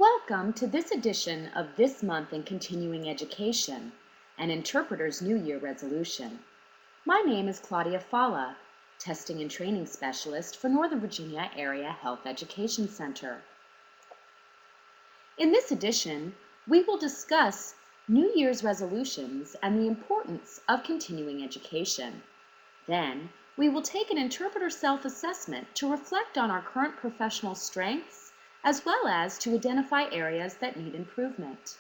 Welcome to this edition of This Month in Continuing Education, an Interpreter's New Year Resolution. My name is Claudia Falla, Testing and Training Specialist for Northern Virginia Area Health Education Center. In this edition, we will discuss New Year's resolutions and the importance of continuing education. Then, we will take an interpreter self-assessment to reflect on our current professional strengths as well as to identify areas that need improvement.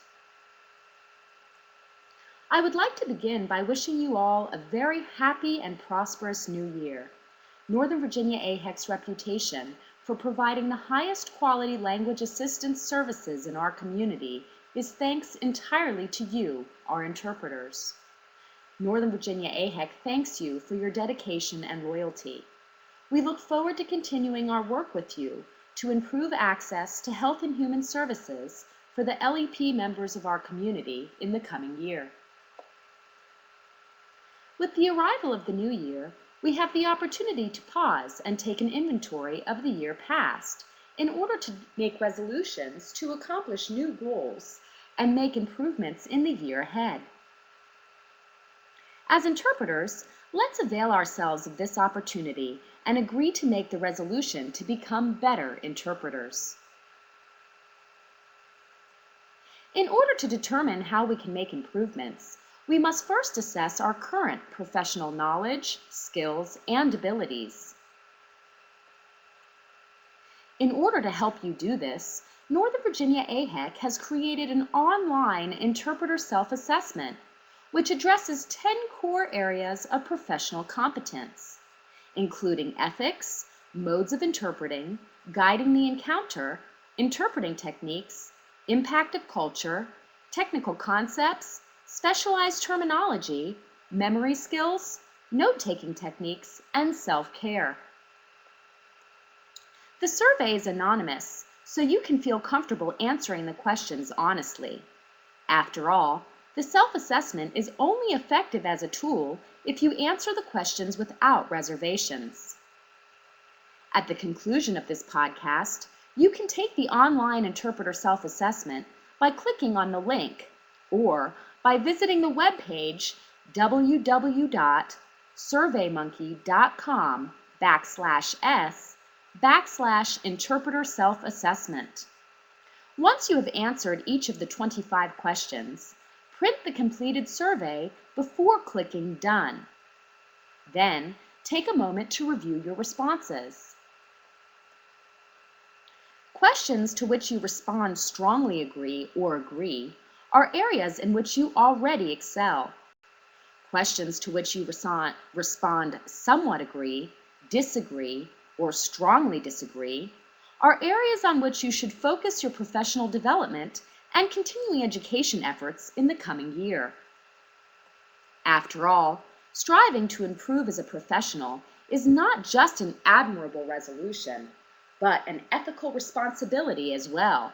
I would like to begin by wishing you all a very happy and prosperous new year. Northern Virginia AHEC's reputation for providing the highest quality language assistance services in our community is thanks entirely to you, our interpreters. Northern Virginia AHEC thanks you for your dedication and loyalty. We look forward to continuing our work with you to improve access to health and human services for the LEP members of our community in the coming year. With the arrival of the new year, we have the opportunity to pause and take an inventory of the year past in order to make resolutions to accomplish new goals and make improvements in the year ahead. As interpreters, let's avail ourselves of this opportunity and agree to make the resolution to become better interpreters. In order to determine how we can make improvements, we must first assess our current professional knowledge, skills, and abilities. In order to help you do this, Northern Virginia AHEC has created an online interpreter self-assessment which addresses 10 core areas of professional competence, including ethics, modes of interpreting, guiding the encounter, interpreting techniques, impact of culture, technical concepts, specialized terminology, memory skills, note-taking techniques, and self-care. The survey is anonymous, so you can feel comfortable answering the questions honestly. After all, the self-assessment is only effective as a tool if you answer the questions without reservations. At the conclusion of this podcast, you can take the online interpreter self-assessment by clicking on the link or by visiting the webpage www.surveymonkey.com/s/interpreter self-assessment. Once you have answered each of the 25 questions, print the completed survey before clicking Done. Then, take a moment to review your responses. Questions to which you respond strongly agree or agree are areas in which you already excel. Questions to which you respond somewhat agree, disagree, or strongly disagree are areas on which you should focus your professional development and continuing education efforts in the coming year. After all, striving to improve as a professional is not just an admirable resolution, but an ethical responsibility as well.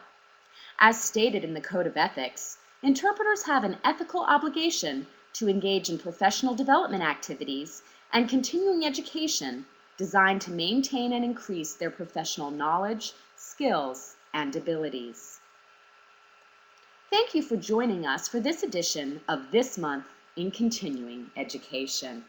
As stated in the Code of Ethics, interpreters have an ethical obligation to engage in professional development activities and continuing education designed to maintain and increase their professional knowledge, skills, and abilities. Thank you for joining us for this edition of This Month in Continuing Education.